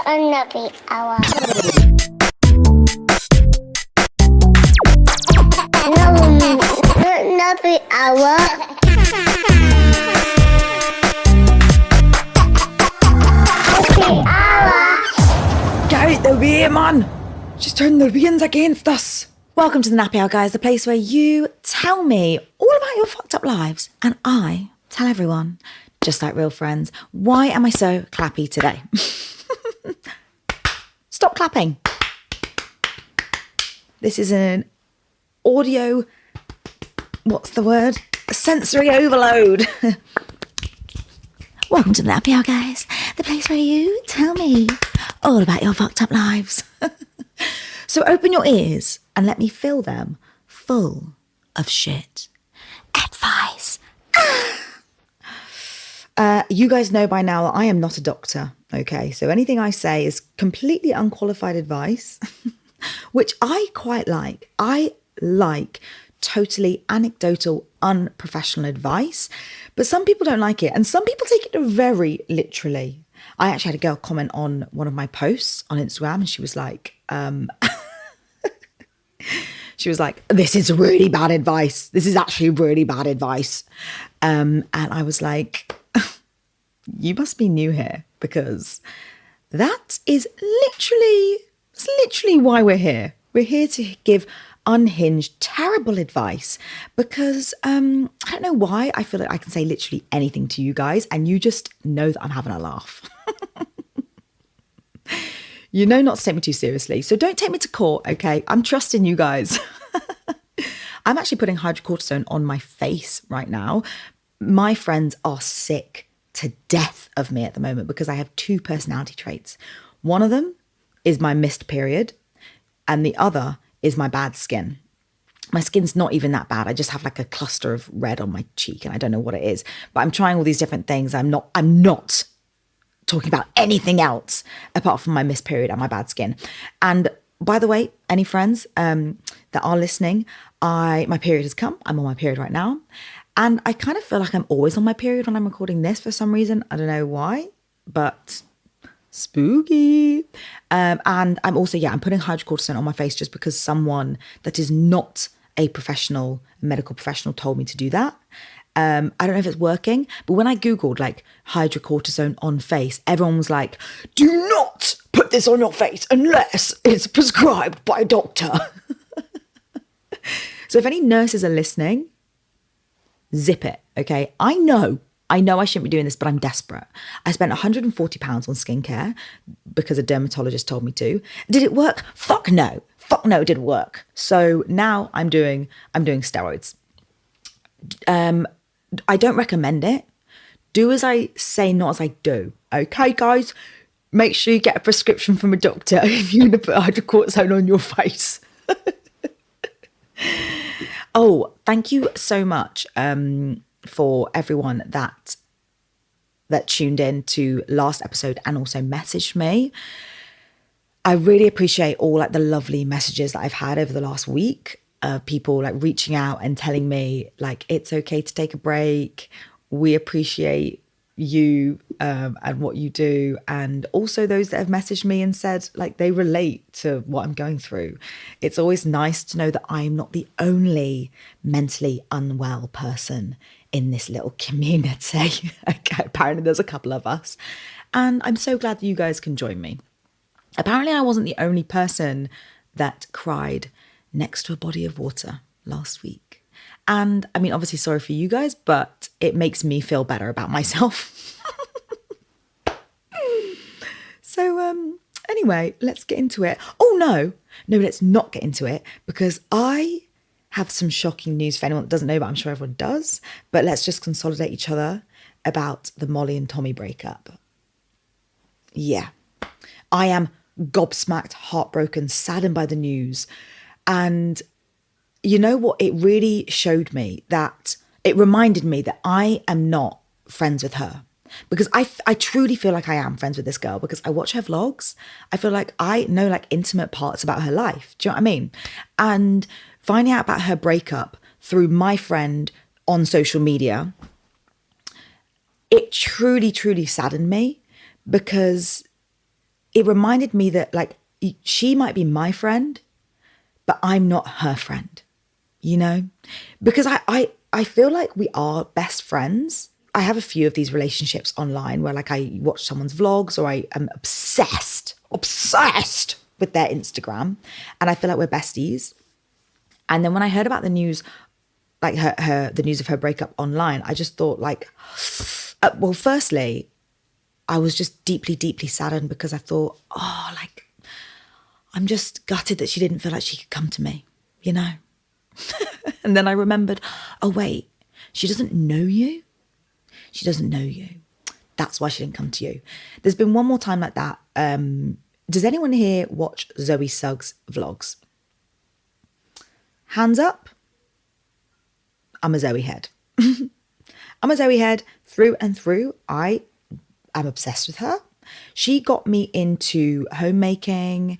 Nappy hour. Nappy hour. Nappy hour. Get the way, man! She's turned the winds against us. Welcome to the Nappy Hour, guys, the place where you tell me all about your fucked up lives and I tell everyone, just like real friends, why am I so clappy today? Stop clapping. This is an audio, what's the word? Sensory overload. Welcome to the Nappy Hour, guys, the place where you tell me all about your fucked up lives. So open your ears and let me fill them full of shit. Advice. You guys know by now that I am not a doctor, okay? So anything I say is completely unqualified advice, which I quite like. I like totally anecdotal, unprofessional advice, but some people don't like it, and some people take it very literally. I actually had a girl comment on one of my posts on Instagram, and she was like, this is really bad advice. This is actually really bad advice. And I was like, you must be new here, because that is literally why we're here. We're here to give unhinged, terrible advice, because I don't know why I feel like I can say literally anything to you guys and you just know that I'm having a laugh. You know not to take me too seriously, so don't take me to court, okay? I'm trusting you guys. I'm actually putting hydrocortisone on my face right now. My friends are sick to death of me at the moment because I have two personality traits. One of them is my missed period, and the other is my bad skin. My skin's not even that bad. I just have like a cluster of red on my cheek and I don't know what it is. But I'm trying all these different things. I'm not talking about anything else apart from my missed period and my bad skin. And by the way, any friends that are listening, my period has come. I'm on my period right now. And I kind of feel like I'm always on my period when I'm recording this for some reason. I don't know why, but spooky. And I'm also, I'm putting hydrocortisone on my face just because someone that is not a medical professional told me to do that. I don't know if it's working, but when I Googled like hydrocortisone on face, everyone was like, do not put this on your face unless it's prescribed by a doctor. So if any nurses are listening, zip it, okay? I know I shouldn't be doing this, but I'm desperate. I spent £140 on skincare because a dermatologist told me to. Did it work? Fuck no, it didn't work. So now I'm doing steroids. I don't recommend it. Do as I say, not as I do. Okay, guys? Make sure you get a prescription from a doctor if you're going to put hydrocortisone on your face. Oh, thank you so much for everyone that tuned in to last episode and also messaged me. I really appreciate all like the lovely messages that I've had over the last week. People like reaching out and telling me like it's okay to take a break. We appreciate you and what you do, and also those that have messaged me and said like they relate to what I'm going through. It's always nice to know that I'm not the only mentally unwell person in this little community. Okay, apparently there's a couple of us, and I'm so glad that you guys can join me. Apparently I wasn't the only person that cried next to a body of water last week. And I mean, obviously sorry for you guys, but it makes me feel better about myself. So anyway, let's get into it. Oh no, let's not get into it, because I have some shocking news for anyone that doesn't know, but I'm sure everyone does. But let's just consolidate each other about the Molly and Tommy breakup. Yeah, I am gobsmacked, heartbroken, saddened by the news. And you know what? It really showed me that, it reminded me that I am not friends with her. Because I truly feel like I am friends with this girl, because I watch her vlogs. I feel like I know like intimate parts about her life. Do you know what I mean? And finding out about her breakup through my friend on social media, it truly, truly saddened me, because it reminded me that like she might be my friend, but I'm not her friend, you know? Because I feel like we are best friends. I have a few of these relationships online where like I watch someone's vlogs or I am obsessed with their Instagram and I feel like we're besties. And then when I heard about the news, like the news of her breakup online, I just thought like, well, firstly, I was just deeply, deeply saddened because I thought, oh, like, I'm just gutted that she didn't feel like she could come to me, you know? And then I remembered, oh, wait, she doesn't know you. She doesn't know you. That's why she didn't come to you. There's been one more time like that. Does anyone here watch Zoe Suggs vlogs? Hands up. I'm a Zoe head. I'm a Zoe head through and through. I am obsessed with her. She got me into homemaking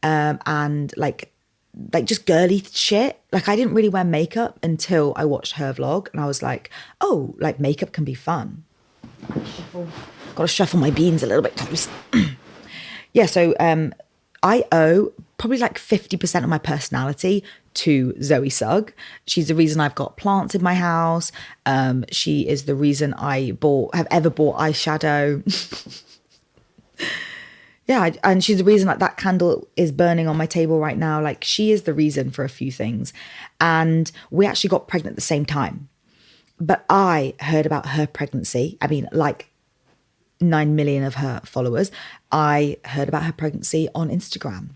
and like just girly shit. Like I didn't really wear makeup until I watched her vlog and I was like, oh, like makeup can be fun. Gotta shuffle my beans a little bit close. Yeah, so I owe probably like 50% of my personality to Zoe Sugg. She's the reason I've got plants in my house. She is the reason I have ever bought eyeshadow. Yeah, and she's the reason like that candle is burning on my table right now. Like she is the reason for a few things. And we actually got pregnant at the same time. But I heard about her pregnancy. I mean, like 9 million of her followers. I heard about her pregnancy on Instagram.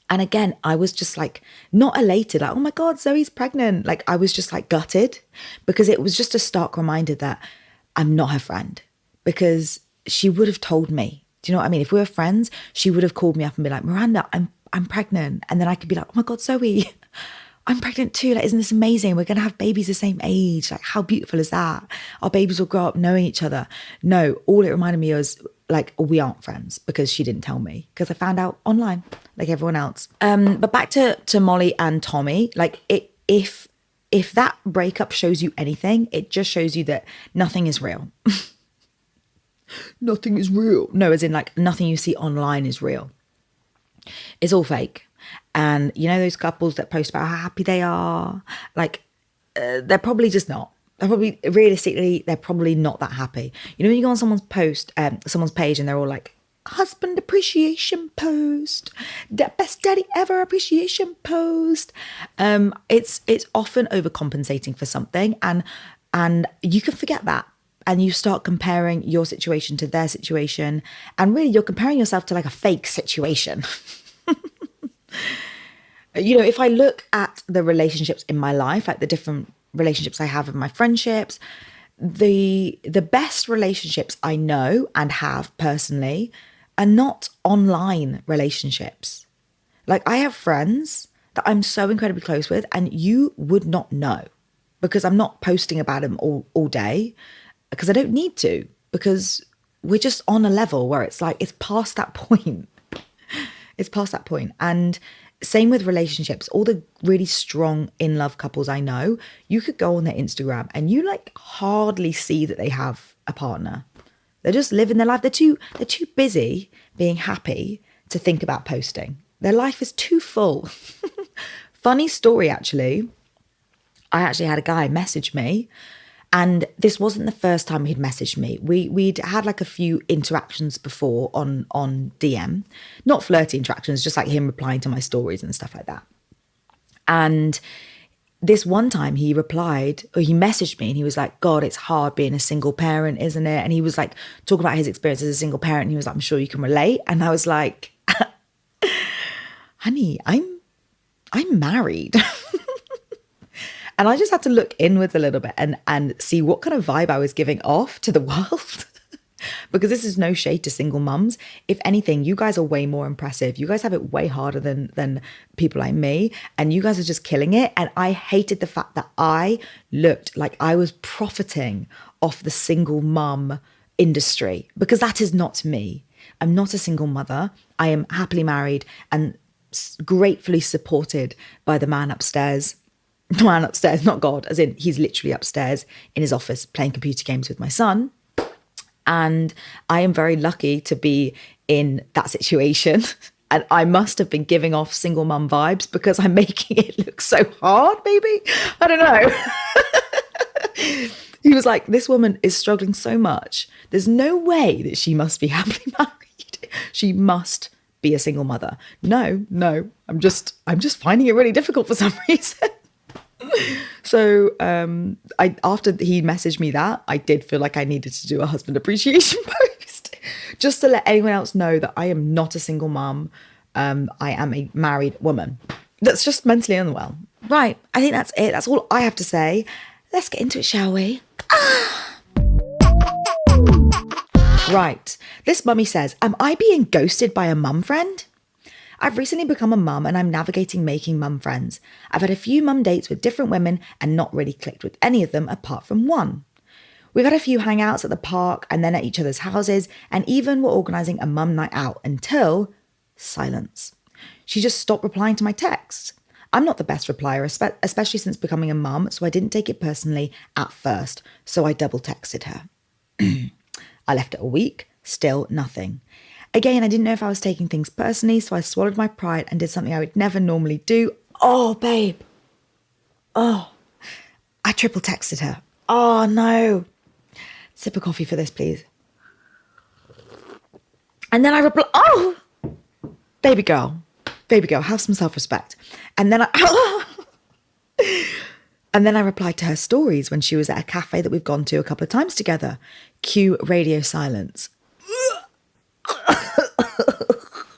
And again, I was just like not elated, like, oh my God, Zoe's pregnant. Like I was just like gutted because it was just a stark reminder that I'm not her friend because she would have told me. Do you know what I mean? If we were friends, she would have called me up and be like, Miranda, I'm pregnant. And then I could be like, oh my God, Zoe, I'm pregnant too. Like, isn't this amazing? We're going to have babies the same age. Like, how beautiful is that? Our babies will grow up knowing each other. No, all it reminded me was like, we aren't friends because she didn't tell me because I found out online like everyone else. But back to Molly and Tommy, like if that breakup shows you anything, it just shows you that nothing is real. Nothing is real. No, as in like nothing you see online is real. It's all fake. And you know those couples that post about how happy they are? Like they're probably just not. They're probably, realistically, they're probably not that happy. You know when you go on someone's page and they're all like, husband appreciation post, best daddy ever appreciation post. It's often overcompensating for something and you can forget that. And you start comparing your situation to their situation. And really, you're comparing yourself to like a fake situation. You know, if I look at the relationships in my life, like the different relationships I have in my friendships, the best relationships I know and have personally are not online relationships. Like I have friends that I'm so incredibly close with and you would not know because I'm not posting about them all day. Because I don't need to, because we're just on a level where it's like, it's past that point. It's past that point. And same with relationships, all the really strong in love couples I know, you could go on their Instagram and you like hardly see that they have a partner. They're just living their life. They're too busy being happy to think about posting. Their life is too full. Funny story, actually. I actually had a guy message me. And this wasn't the first time he'd messaged me. We'd had like a few interactions before on DM. Not flirty interactions, just like him replying to my stories and stuff like that. And this one time he replied, or he messaged me and he was like, God, it's hard being a single parent, isn't it? And he was like talking about his experience as a single parent. And he was like, I'm sure you can relate. And I was like, honey, I'm married. And I just had to look inwards a little bit and see what kind of vibe I was giving off to the world. Because this is no shade to single mums. If anything, you guys are way more impressive. You guys have it way harder than people like me. And you guys are just killing it. And I hated the fact that I looked like I was profiting off the single mum industry. Because that is not me. I'm not a single mother. I am happily married and gratefully supported by the man upstairs. The man upstairs, not God, as in he's literally upstairs in his office playing computer games with my son. And I am very lucky to be in that situation. And I must have been giving off single mum vibes because I'm making it look so hard, maybe. I don't know. He was like, this woman is struggling so much. There's no way that she must be happily married. She must be a single mother. No, I'm just finding it really difficult for some reason. So after he messaged me that, I did feel like I needed to do a husband appreciation post just to let anyone else know that I am not a single mum. I am a married woman that's just mentally unwell. Right, I think that's it. That's all I have to say. Let's get into it, shall we? Right, this mummy says, am I being ghosted by a mum friend? I've recently become a mum and I'm navigating making mum friends. I've had a few mum dates with different women and not really clicked with any of them apart from one. We've had a few hangouts at the park and then at each other's houses, and even were organising a mum night out until silence. She just stopped replying to my texts. I'm not the best replier, especially since becoming a mum, so I didn't take it personally at first, so I double texted her. I left it a week, still nothing. Again, I didn't know if I was taking things personally, so I swallowed my pride and did something I would never normally do. Oh, babe. Oh, I triple texted her. Oh, no. Sip of coffee for this, please. And then I replied, oh, baby girl, have some self-respect. And then I replied to her stories when she was at a cafe that we've gone to a couple of times together. Cue radio silence.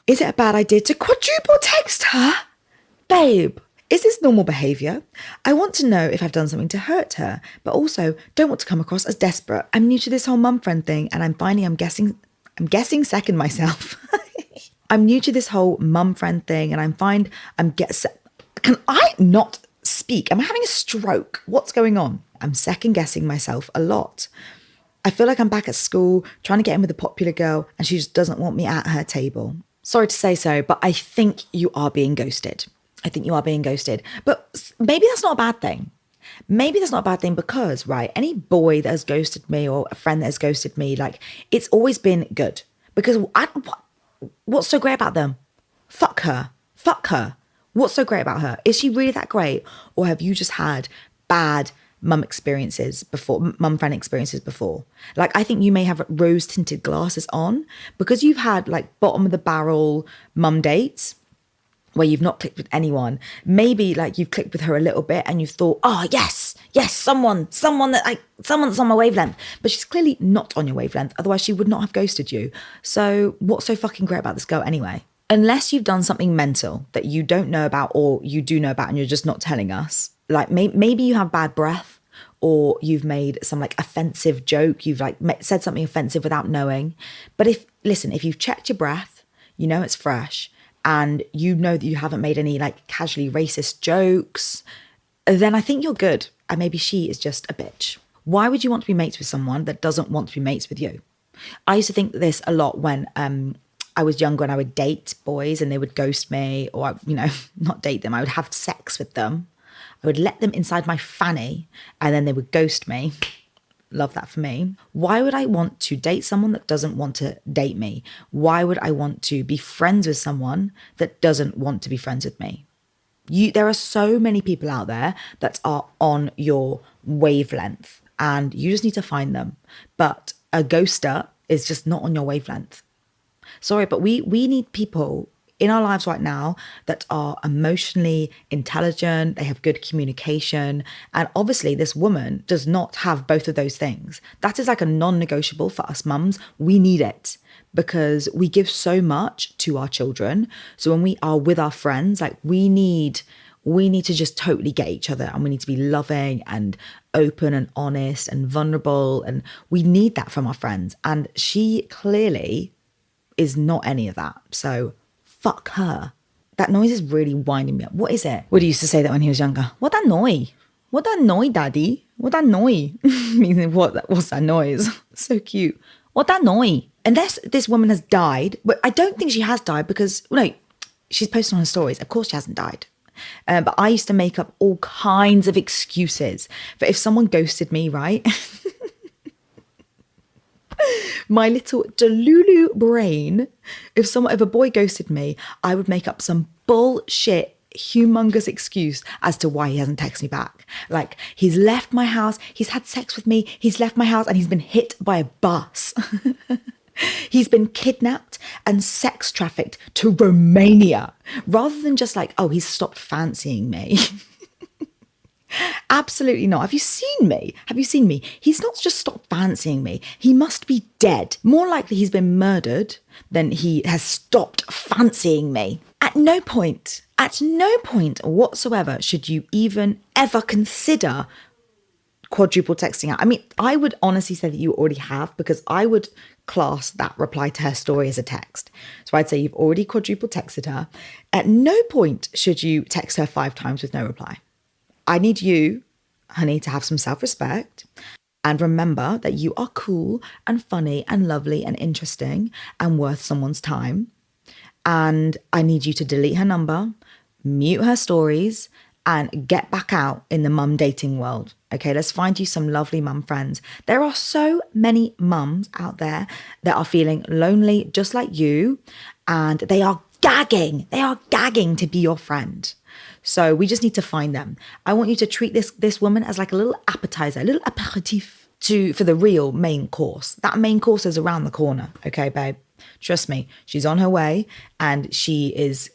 Is it a bad idea to quadruple text her? Babe, is this normal behaviour? I want to know if I've done something to hurt her, but also don't want to come across as desperate. I'm new to this whole mum friend thing and I'm finding I'm guessing second myself. I'm new to this whole mum friend thing and can I not speak? Am I having a stroke? What's going on? I'm second guessing myself a lot. I feel like I'm back at school trying to get in with a popular girl and she just doesn't want me at her table. Sorry to say so, but I think you are being ghosted. But maybe that's not a bad thing. Maybe that's not a bad thing because, right, any boy that has ghosted me or a friend that has ghosted me, like, it's always been good. Because what's so great about them? Fuck her. What's so great about her? Is she really that great? Or have you just had bad mum friend experiences before? Like, I think you may have rose tinted glasses on because you've had like bottom of the barrel mum dates where you've not clicked with anyone. Maybe like you've clicked with her a little bit and you've thought, oh yes, someone that's on my wavelength. But she's clearly not on your wavelength. Otherwise she would not have ghosted you. So what's so fucking great about this girl anyway? Unless you've done something mental that you don't know about or you do know about and you're just not telling us. Like maybe you have bad breath or you've made some like offensive joke. You've like said something offensive without knowing. But if you've checked your breath, you know it's fresh and you know that you haven't made any like casually racist jokes, then I think you're good. And maybe she is just a bitch. Why would you want to be mates with someone that doesn't want to be mates with you? I used to think this a lot when I was younger and I would date boys and they would ghost me or, not date them. I would have sex with them. I would let them inside my fanny and then they would ghost me. Love that for me. Why would I want to date someone that doesn't want to date me? Why would I want to be friends with someone that doesn't want to be friends with me? There are so many people out there that are on your wavelength and you just need to find them. But a ghoster is just not on your wavelength. Sorry, but we need people in our lives right now that are emotionally intelligent, they have good communication. And obviously this woman does not have both of those things. That is like a non-negotiable for us mums. We need it because we give so much to our children. So when we are with our friends, like we need to just totally get each other and we need to be loving and open and honest and vulnerable. And we need that from our friends. And she clearly is not any of that. So fuck her. That noise is really winding me up. What is it? Woody used to say that when he was younger. What that noise? What that noise, daddy? What that noise? Meaning what's that noise? So cute. What that noise? Unless this woman has died, but I don't think she has died because, she's posted on her stories. Of course she hasn't died. But I used to make up all kinds of excuses for if someone ghosted me, right? My little delulu brain, if a boy ghosted me, I would make up some bullshit humongous excuse as to why he hasn't texted me back. Like, he's left my house, he's had sex with me, he's left my house, and he's been hit by a bus. He's been kidnapped and sex trafficked to Romania, rather than just like, oh, he's stopped fancying me. Absolutely not. Have you seen me? Have you seen me? He's not just stopped fancying me. He must be dead. More likely he's been murdered than he has stopped fancying me. At no point whatsoever should you even ever consider quadruple texting out. I mean, I would honestly say that you already have, because I would class that reply to her story as a text. So I'd say you've already quadruple texted her. At no point should you text her 5 times with no reply. I need you, honey, to have some self-respect and remember that you are cool and funny and lovely and interesting and worth someone's time. And I need you to delete her number, mute her stories, and get back out in the mum dating world. Okay, let's find you some lovely mum friends. There are so many mums out there that are feeling lonely just like you, and they are gagging to be your friend. So we just need to find them. I want you to treat this woman as like a little appetizer, a little aperitif for the real main course. That main course is around the corner, okay, babe? Trust me, she's on her way, and she's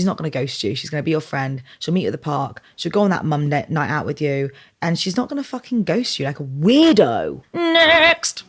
not going to ghost you. She's going to be your friend. She'll meet you at the park. She'll go on that mum night out with you, and she's not going to fucking ghost you like a weirdo. Next!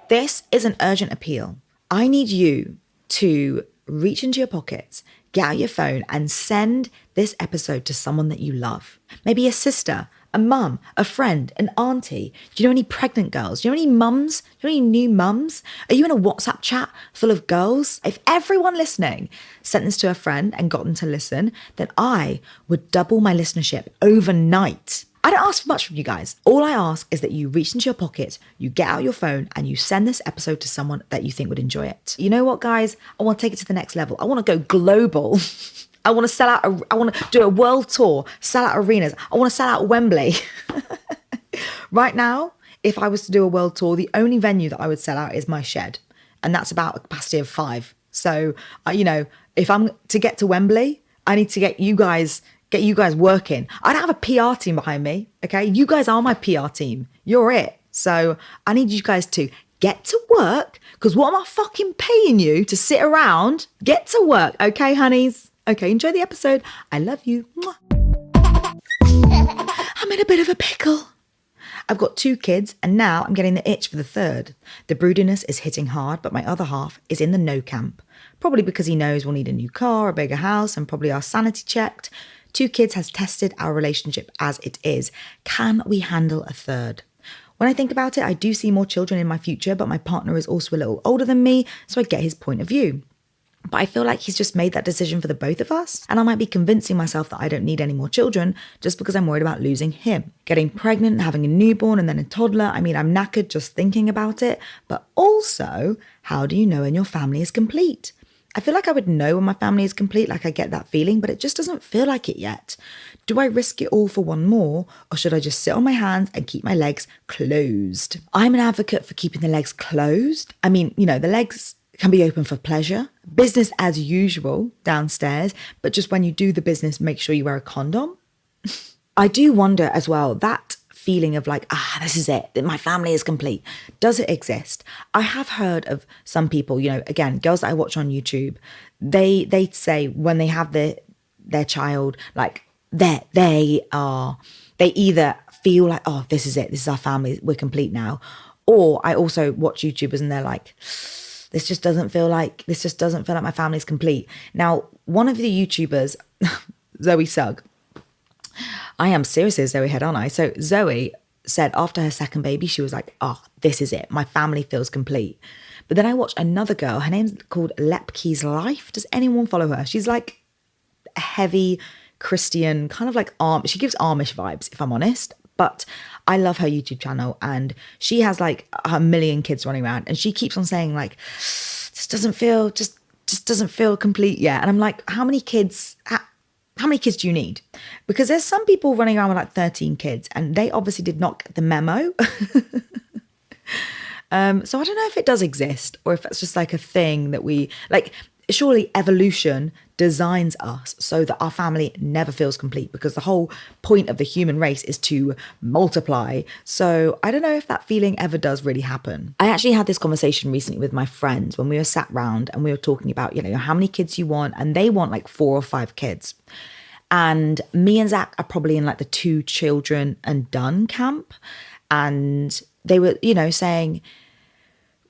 This is an urgent appeal. I need you to reach into your pockets, get out your phone, and send this episode to someone that you love. Maybe a sister, a mum, a friend, an auntie. Do you know any pregnant girls? Do you know any mums? Do you know any new mums? Are you in a WhatsApp chat full of girls? If everyone listening sent this to a friend and got them to listen, then I would double my listenership overnight. I don't ask for much from you guys. All I ask is that you reach into your pockets, you get out your phone, and you send this episode to someone that you think would enjoy it. You know what, guys? I want to take it to the next level. I want to go global. I want to do a world tour, sell out arenas. I want to sell out Wembley. Right now, if I was to do a world tour, the only venue that I would sell out is my shed. And that's about a capacity of 5. So, if I'm to get to Wembley, I need to get you guys working. I don't have a PR team behind me, okay? You guys are my PR team. You're it. So I need you guys to get to work, because what am I fucking paying you to sit around? Get to work, okay, honeys? Okay, enjoy the episode. I love you. I'm in a bit of a pickle. I've got 2 kids, and now I'm getting the itch for the 3rd. The broodiness is hitting hard, but my other half is in the no camp. Probably because he knows we'll need a new car, a bigger house, and probably our sanity checked. 2 kids has tested our relationship as it is. Can we handle a 3rd? When I think about it, I do see more children in my future, but my partner is also a little older than me, so I get his point of view. But I feel like he's just made that decision for the both of us, and I might be convincing myself that I don't need any more children just because I'm worried about losing him. Getting pregnant, having a newborn, and then a toddler, I mean, I'm knackered just thinking about it. But also, how do you know when your family is complete? I feel like I would know when my family is complete, like I get that feeling, but it just doesn't feel like it yet. Do I risk it all for one more, or should I just sit on my hands and keep my legs closed? I'm an advocate for keeping the legs closed. I mean, the legs can be open for pleasure, business as usual downstairs, but just when you do the business, make sure you wear a condom. I do wonder as well, that feeling of like, this is it, that my family is complete. Does it exist? I have heard of some people, again, girls that I watch on YouTube, they say when they have their child, like they either feel like, oh, this is it, this is our family, we're complete now. Or I also watch YouTubers and they're like, this just doesn't feel like my family's complete. Now, one of the YouTubers, Zoe Sugg, I am serious as Zoe head, aren't I? So Zoe said after her second baby, she was like, oh, this is it. My family feels complete. But then I watched another girl. Her name's called Lepke's Life. Does anyone follow her? She's like a heavy Christian, kind of like she gives Amish vibes, if I'm honest. But I love her YouTube channel, and she has like 1 million kids running around, and she keeps on saying like, just doesn't feel complete yet. And I'm like, how many kids How many kids do you need? Because there's some people running around with like 13 kids and they obviously did not get the memo. So I don't know if it does exist or if it's just like a thing that we like. Surely evolution designs us so that our family never feels complete, because the whole point of the human race is to multiply. So I don't know if that feeling ever does really happen. I actually had this conversation recently with my friends when we were sat round and we were talking about, how many kids you want, and they want like 4 or 5 kids. And me and Zach are probably in like the 2 children and done camp. And they were, saying,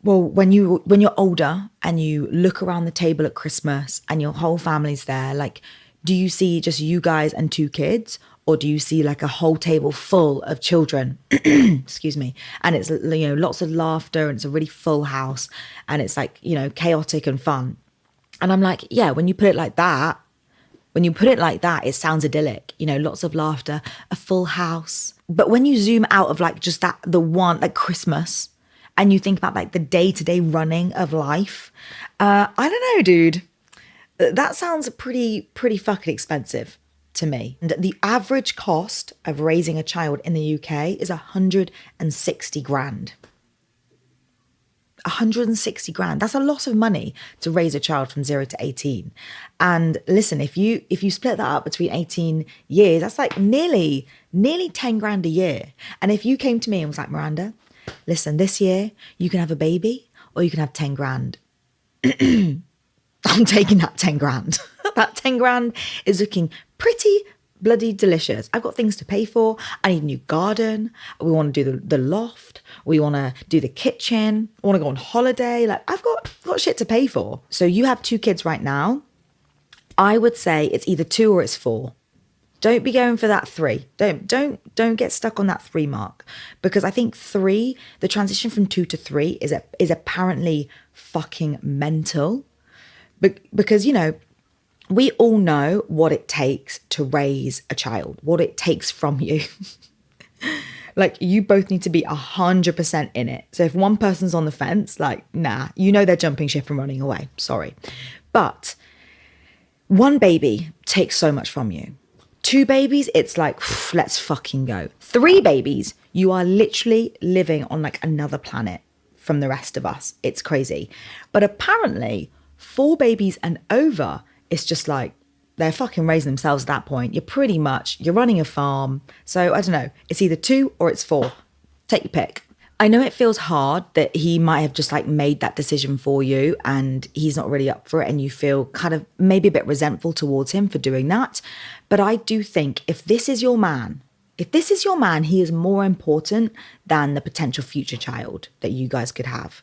well, when you're older and you look around the table at Christmas and your whole family's there, like, do you see just you guys and 2 kids? Or do you see like a whole table full of children? Excuse me. And it's, lots of laughter and it's a really full house and it's like, chaotic and fun. And I'm like, yeah, when you put it like that, it sounds idyllic, lots of laughter, a full house. But when you zoom out of like just that, the one, like Christmas, and you think about like the day-to-day running of life, I don't know, dude. That sounds pretty fucking expensive to me. And the average cost of raising a child in the UK is 160 grand. 160 grand. That's a lot of money to raise a child from 0 to 18. And listen, if you split that up between 18 years, that's like nearly 10 grand a year. And if you came to me and was like, Miranda, listen, this year you can have a baby or you can have 10 grand. I'm taking that 10 grand. That 10 grand is looking pretty bloody delicious. I've got things to pay for. I need a new garden. We want to do the loft. We want to do the kitchen. I want to go on holiday. Like I've got shit to pay for. So you have 2 kids right now. I would say it's either 2 or it's 4. Don't be going for that 3. Don't get stuck on that 3 mark, because I think 3, the transition from 2 to 3 is apparently fucking mental. Because we all know what it takes to raise a child, what it takes from you. Like you both need to be 100% in it. So if one person's on the fence, like, nah, they're jumping ship and running away. Sorry. But 1 baby takes so much from you. 2 babies, it's like, let's fucking go. 3 babies, you are literally living on like another planet from the rest of us. It's crazy. But apparently 4 babies and over, it's just like, they're fucking raising themselves at that point. You're running a farm. So I don't know, it's either 2 or it's 4. Take your pick. I know it feels hard that he might have just like made that decision for you and he's not really up for it and you feel kind of maybe a bit resentful towards him for doing that. But I do think if this is your man, he is more important than the potential future child that you guys could have.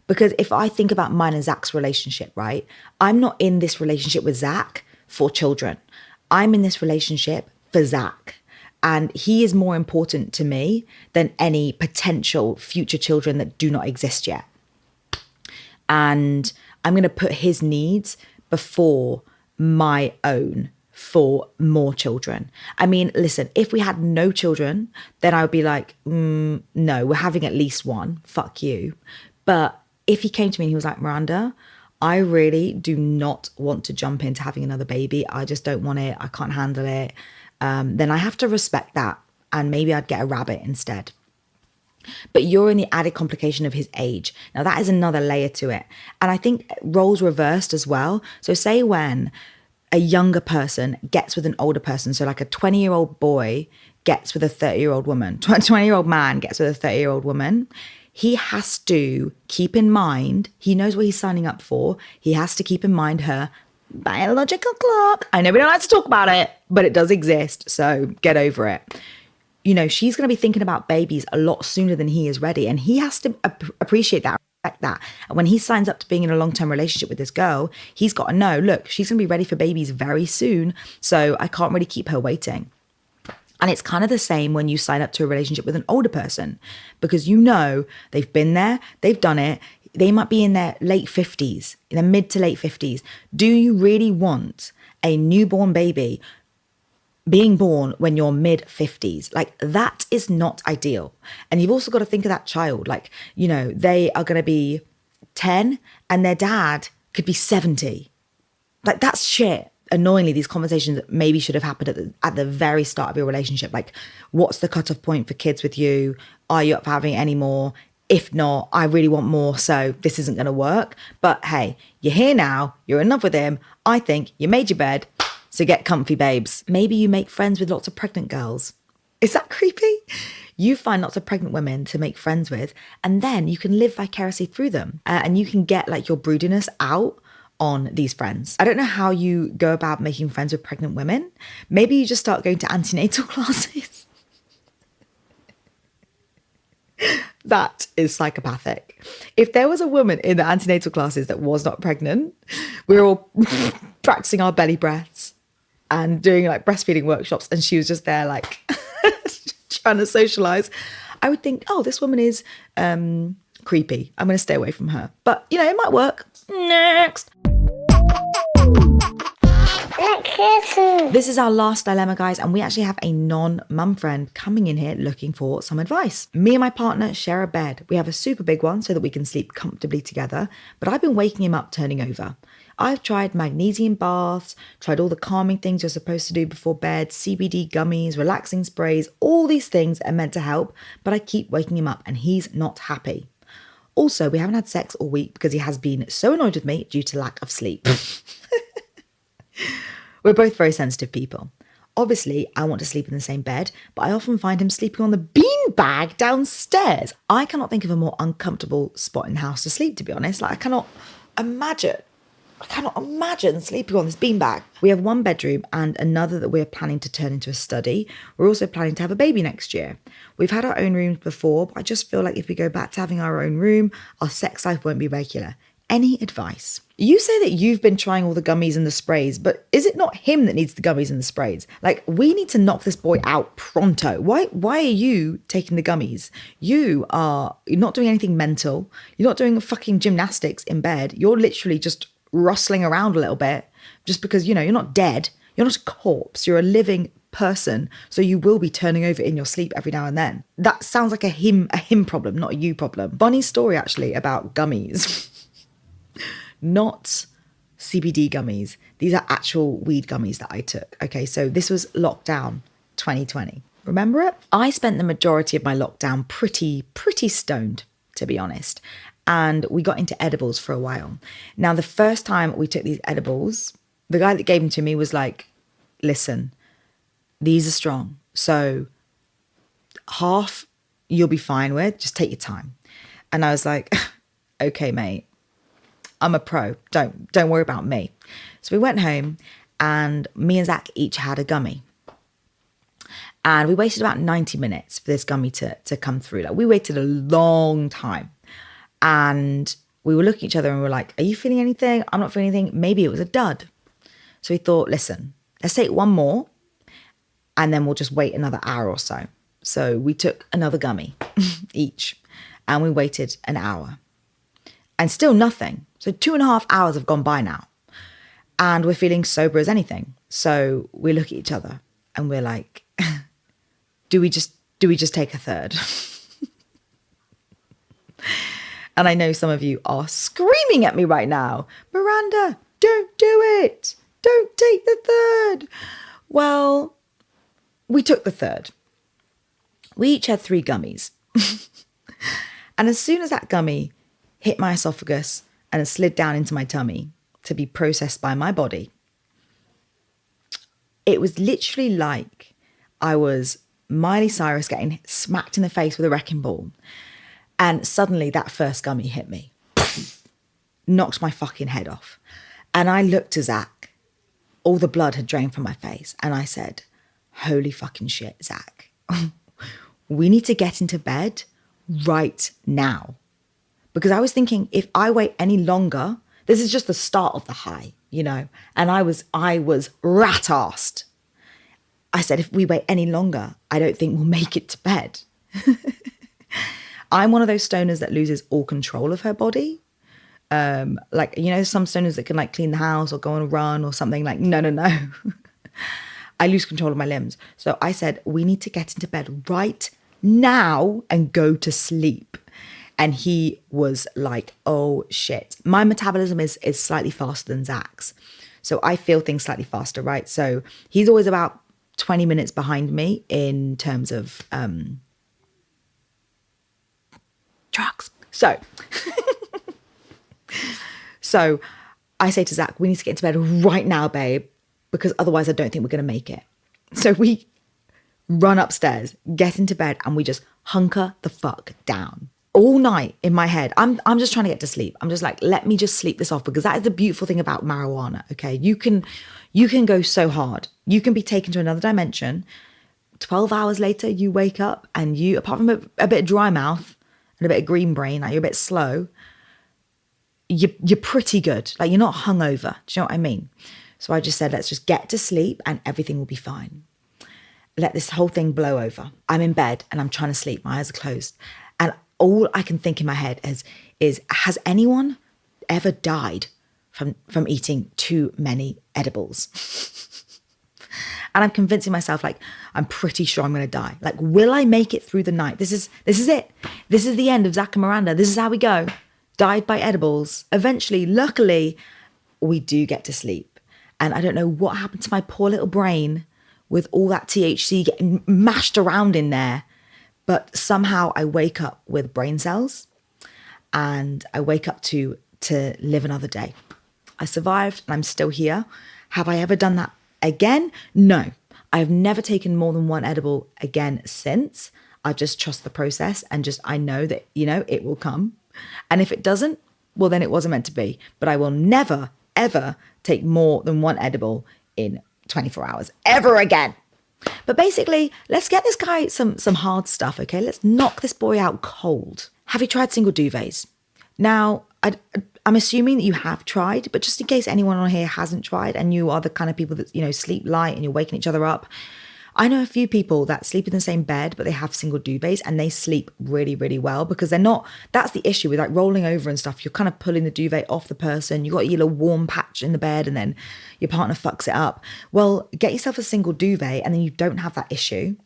Because if I think about mine and Zach's relationship, right? I'm not in this relationship with Zach for children. I'm in this relationship for Zach. And he is more important to me than any potential future children that do not exist yet. And I'm going to put his needs before my own for more children. I mean, listen, if we had no children, then I would be like, no, we're having at least 1. Fuck you. But if he came to me and he was like, Miranda, I really do not want to jump into having another baby. I just don't want it. I can't handle it. Then I have to respect that. And maybe I'd get a rabbit instead. But you're in the added complication of his age. Now that is another layer to it. And I think roles reversed as well. So say when a younger person gets with an older person, so like a 20-year-old boy gets with a 30-year-old woman, 20-year-old man gets with a 30-year-old woman, he has to keep in mind, he knows what he's signing up for. He has to keep in mind her biological clock. I know we don't like to talk about it, but it does exist. So get over it. She's going to be thinking about babies a lot sooner than he is ready. And he has to appreciate that, respect that. And when he signs up to being in a long-term relationship with this girl, he's got to know, look, she's going to be ready for babies very soon. So I can't really keep her waiting. And it's kind of the same when you sign up to a relationship with an older person, because they've been there, they've done it. They might be in their late 50s, in their mid to late 50s. Do you really want a newborn baby being born when you're mid 50s? Like that is not ideal. And you've also got to think of that child. Like, they are going to be 10 and their dad could be 70. Like that's shit. annoyingly, these conversations that maybe should have happened at the very start of your relationship. Like, what's the cutoff point for kids with you? Are you up for having any more? If not, I really want more, so this isn't going to work. But hey, you're here now. You're in love with him. I think you made your bed, so get comfy, babes. Maybe you make friends with lots of pregnant girls. Is that creepy? You find lots of pregnant women to make friends with, and then you can live vicariously through them, and you can get like your broodiness out on these friends. I don't know how you go about making friends with pregnant women. Maybe you just start going to antenatal classes. That is psychopathic. If there was a woman in the antenatal classes that was not pregnant, we were all practicing our belly breaths and doing like breastfeeding workshops, and she was just there like trying to socialize, I would think, oh, this woman is creepy. I'm going to stay away from her. But, you know, it might work. Next. This is our last dilemma, guys, and we actually have a non-mum friend coming in here looking for some advice. Me and my partner share a bed. We have a super big one so that we can sleep comfortably together, but I've been waking him up turning over. I've tried magnesium baths, tried all the calming things you're supposed to do before bed, CBD gummies, relaxing sprays, all these things that are meant to help, but I keep waking him up and he's not happy. Also, we haven't had sex all week because he has been so annoyed with me due to lack of sleep. We're both very sensitive people. Obviously, I want to sleep in the same bed, but I often find him sleeping on the beanbag downstairs. I cannot think of a more uncomfortable spot in the house to sleep, to be honest. Like, I cannot imagine sleeping on this beanbag. We have one bedroom and another that we're planning to turn into a study. We're also planning to have a baby next year. We've had our own rooms before, but I just feel like if we go back to having our own room, our sex life won't be regular. Any advice? You say that you've been trying all the gummies and the sprays, but is it not him that needs the gummies and the sprays? Like, we need to knock this boy out pronto. Why are you taking the gummies? You're not doing anything mental. You're not doing fucking gymnastics in bed. You're literally just rustling around a little bit just because, you know, you're not dead. You're not a corpse. You're a living person. So you will be turning over in your sleep every now and then. That sounds like a him problem, not a you problem. Funny story actually about gummies. Not CBD gummies. These are actual weed gummies that I took. Okay, so this was lockdown 2020. Remember it? I spent the majority of my lockdown pretty stoned, to be honest. And we got into edibles for a while. Now, the first time we took these edibles, the guy that gave them to me was like, listen, these are strong. So half you'll be fine with, just take your time. And I was like, okay, mate. I'm a pro. Don't worry about me. So we went home and me and Zach each had a gummy. And we waited about 90 minutes for this gummy to come through. Like, we waited a long time. And we were looking at each other and we were like, are you feeling anything? I'm not feeling anything. Maybe it was a dud. So we thought, listen, let's take one more and then we'll just wait another hour or so. So we took another gummy each and we waited an hour. And still nothing. So 2.5 hours have gone by now. And we're feeling sober as anything. So we look at each other and we're like, do we just take a third? And I know some of you are screaming at me right now. Miranda, don't do it. Don't take the third. Well, we took the third. We each had 3 gummies. And as soon as that gummy hit my esophagus and slid down into my tummy to be processed by my body, it was literally like I was Miley Cyrus getting smacked in the face with a wrecking ball. And suddenly that first gummy hit me. Knocked my fucking head off. And I looked to Zach. All the blood had drained from my face. And I said, holy fucking shit, Zach. We need to get into bed right now. Because I was thinking, if I wait any longer, this is just the start of the high, you know. And I was rat-arsed. I said, if we wait any longer, I don't think we'll make it to bed. I'm one of those stoners that loses all control of her body. Like, you know, some stoners that can like clean the house or go on a run or something. Like, no. I lose control of my limbs. So I said, we need to get into bed right now and go to sleep. And he was like, oh shit. My metabolism is slightly faster than Zach's. So I feel things slightly faster, right? So he's always about 20 minutes behind me in terms of drugs. So I say to Zach, we need to get into bed right now, babe, because otherwise I don't think we're going to make it. So we run upstairs, get into bed, and we just hunker the fuck down. All night in my head, I'm just trying to get to sleep. I'm just like, let me just sleep this off, because that is the beautiful thing about marijuana, okay? You can go so hard. You can be taken to another dimension. 12 hours later, you wake up and you, apart from a bit of dry mouth and a bit of green brain, like you're a bit slow, you're pretty good. Like you're not hungover. Do you know what I mean? So I just said, let's just get to sleep and everything will be fine. Let this whole thing blow over. I'm in bed and I'm trying to sleep. My eyes are closed. And all I can think in my head is has anyone ever died from eating too many edibles? And I'm convincing myself, like, I'm pretty sure I'm going to die. Like, will I make it through the night? This is it. This is the end of Zach and Miranda. This is how we go. Died by edibles. Eventually, luckily, we do get to sleep. And I don't know what happened to my poor little brain with all that THC getting mashed around in there. But somehow I wake up with brain cells and I wake up to live another day. I survived and I'm still here. Have I ever done that again? No. I've never taken more than one edible again since. I just trust the process and I know that, it will come. And if it doesn't, well, then it wasn't meant to be. But I will never, ever take more than one edible in 24 hours ever again. But basically, let's get this guy some hard stuff, okay? Let's knock this boy out cold. Have you tried single duvets? Now, I'm assuming that you have tried, but just in case anyone on here hasn't tried and you are the kind of people that, sleep light and you're waking each other up, I know a few people that sleep in the same bed, but they have single duvets and they sleep really, really well because they're not, that's the issue with like rolling over and stuff. You're kind of pulling the duvet off the person. You got your little warm patch in the bed and then your partner fucks it up. Well, get yourself a single duvet and then you don't have that issue.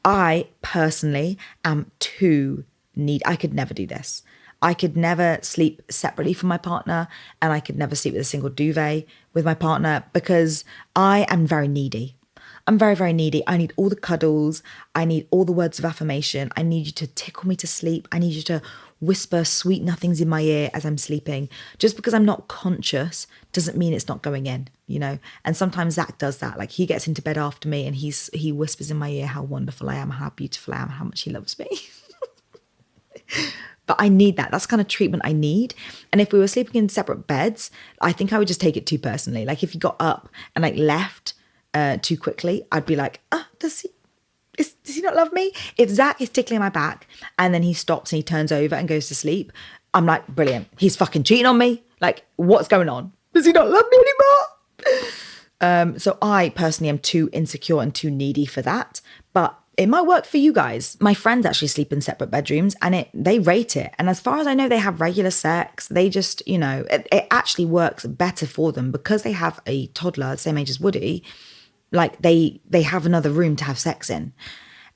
I personally am I could never do this. I could never sleep separately from my partner and I could never sleep with a single duvet with my partner because I am very needy. I'm very, very needy. I need all the cuddles. I need all the words of affirmation. I need you to tickle me to sleep. I need you to whisper sweet nothings in my ear as I'm sleeping. Just because I'm not conscious doesn't mean it's not going in, And sometimes Zach does that. Like he gets into bed after me and he whispers in my ear how wonderful I am, how beautiful I am, how much he loves me. But I need that. That's the kind of treatment I need. And if we were sleeping in separate beds, I think I would just take it too personally. Like if you got up and like left too quickly, I'd be like, does he not love me? If Zach is tickling my back and then he stops and he turns over and goes to sleep, I'm like, brilliant. He's fucking cheating on me. Like, what's going on? Does he not love me anymore? So I personally am too insecure and too needy for that. But it might work for you guys. My friends actually sleep in separate bedrooms and they rate it. And as far as I know, they have regular sex. They just, it actually works better for them because they have a toddler, the same age as Woody. Like they have another room to have sex in.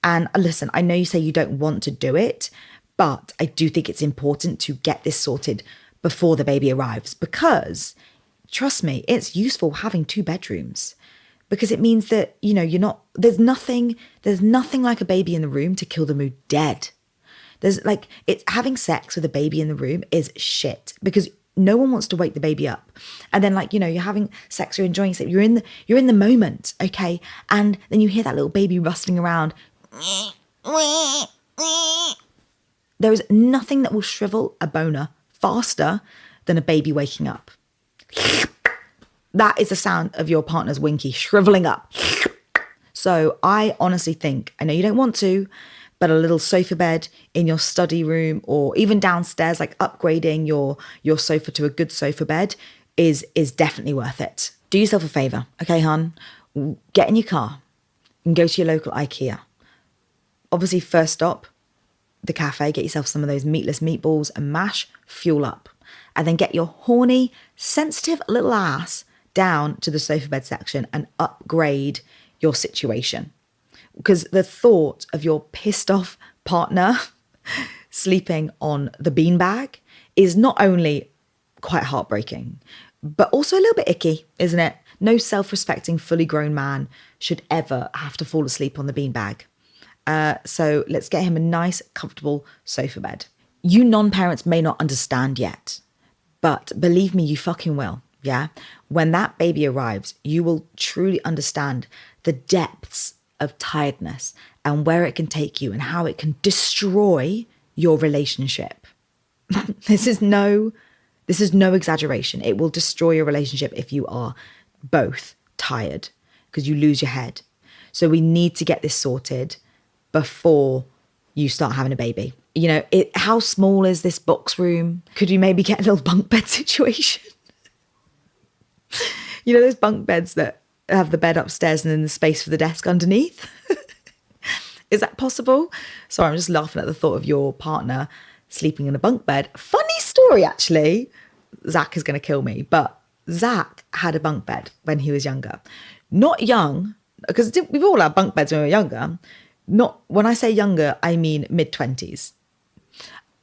And listen, I know you say you don't want to do it, but I do think it's important to get this sorted before the baby arrives because trust me, it's useful having two bedrooms because it means that, there's nothing like a baby in the room to kill the mood dead. There's like, it's having sex with a baby in the room is shit because no one wants to wake the baby up. And then like, you're having sex, you're enjoying sex, you're in the moment, okay? And then you hear that little baby rustling around. There is nothing that will shrivel a boner faster than a baby waking up. That is the sound of your partner's winky shriveling up. So I honestly think, I know you don't want to, but a little sofa bed in your study room or even downstairs, like upgrading your sofa to a good sofa bed is definitely worth it. Do yourself a favor, okay, hon? Get in your car and go to your local IKEA. Obviously, first stop, the cafe, get yourself some of those meatless meatballs and mash, fuel up. And then get your horny, sensitive little ass down to the sofa bed section and upgrade your situation. Because the thought of your pissed off partner sleeping on the beanbag is not only quite heartbreaking, but also a little bit icky, isn't it? No self-respecting, fully grown man should ever have to fall asleep on the beanbag. So let's get him a nice, comfortable sofa bed. You non-parents may not understand yet, but believe me, you fucking will, yeah? When that baby arrives, you will truly understand the depths of tiredness and where it can take you and how it can destroy your relationship. This is no exaggeration. It will destroy your relationship if you are both tired because you lose your head. So we need to get this sorted before you start having a baby. You know, how small is this box room? Could you maybe get a little bunk bed situation? You know, those bunk beds that have the bed upstairs and then the space for the desk underneath? Is that possible? Sorry, I'm just laughing at the thought of your partner sleeping in a bunk bed. Funny story, actually. Zach is going to kill me, but Zach had a bunk bed when he was younger. Not young, because we've all had bunk beds when we were younger. Not when I say younger, I mean mid-20s.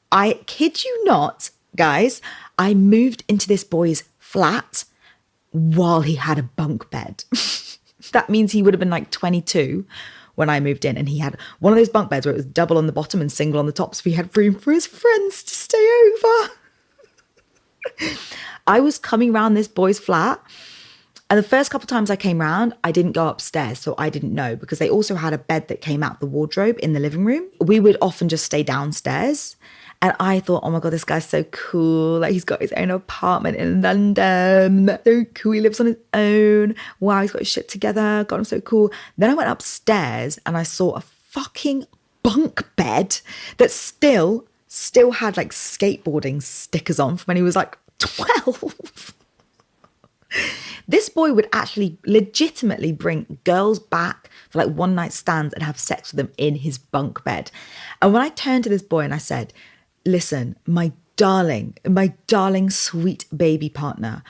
I kid you not, guys, I moved into this boy's flat while he had a bunk bed. That means he would have been like 22 when I moved in, and he had one of those bunk beds where it was double on the bottom and single on the top, so he had room for his friends to stay over. I was coming round this boy's flat, and the first couple of times I came round, I didn't go upstairs, so I didn't know, because they also had a bed that came out the wardrobe in the living room. We would often just stay downstairs, and I thought, oh my God, this guy's so cool. Like, he's got his own apartment in London. So cool. He lives on his own. Wow, he's got his shit together. God, I'm so cool. Then I went upstairs and I saw a fucking bunk bed that still had like skateboarding stickers on from when he was like 12. This boy would actually legitimately bring girls back for like one night stands and have sex with them in his bunk bed. And when I turned to this boy and I said, listen, my darling, sweet baby partner,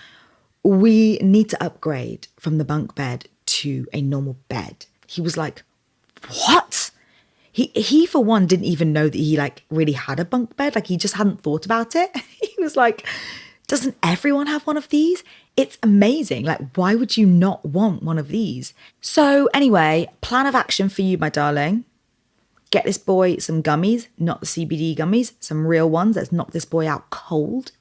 we need to upgrade from the bunk bed to a normal bed. He was like, what? He for one didn't even know that he like really had a bunk bed. Like, he just hadn't thought about it. He was like, doesn't everyone have one of these? It's amazing. Like, why would you not want one of these? So anyway, plan of action for you, my darling. Get this boy some gummies, not the CBD gummies, some real ones. Let's knock this boy out cold.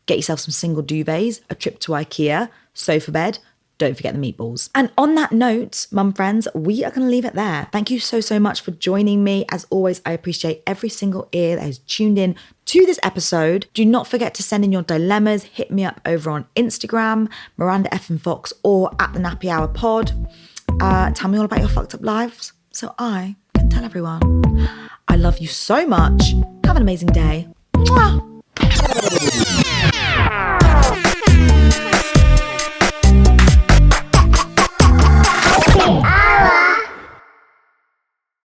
Get yourself some single duvets, a trip to IKEA, sofa bed. Don't forget the meatballs. And on that note, mum friends, we are going to leave it there. Thank you so, so much for joining me. As always, I appreciate every single ear that has tuned in to this episode. Do not forget to send in your dilemmas. Hit me up over on Instagram, Miranda F and Fox, or at the Nappy Hour Pod. Tell me all about your fucked up lives so I can tell everyone. I love you so much. Have an amazing day. Mwah.